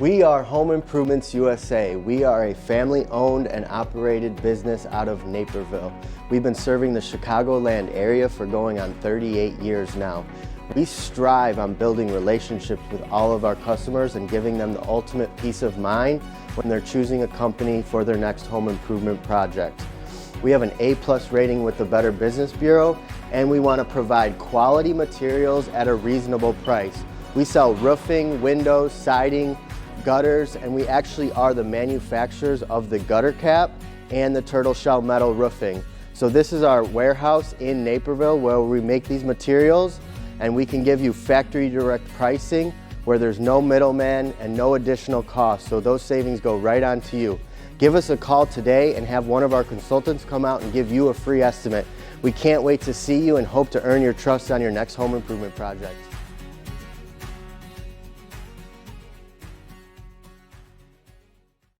We are Home Improvements USA. We are a family-owned and operated business out of Naperville. We've been serving the Chicagoland area for going on 38 years now. We strive on building relationships with all of our customers and giving them the ultimate peace of mind when they're choosing a company for their next home improvement project. We have an A+ rating with the Better Business Bureau, and we want to provide quality materials at a reasonable price. We sell roofing, windows, siding, gutters, and we actually are the manufacturers of the gutter cap and the turtle shell metal roofing. So this is our warehouse in Naperville where we make these materials, and we can give you factory direct pricing where there's no middleman and no additional cost. So those savings go right on to you. Give us a call today and have one of our consultants come out and give you a free estimate. We can't wait to see you and hope to earn your trust on your next home improvement project.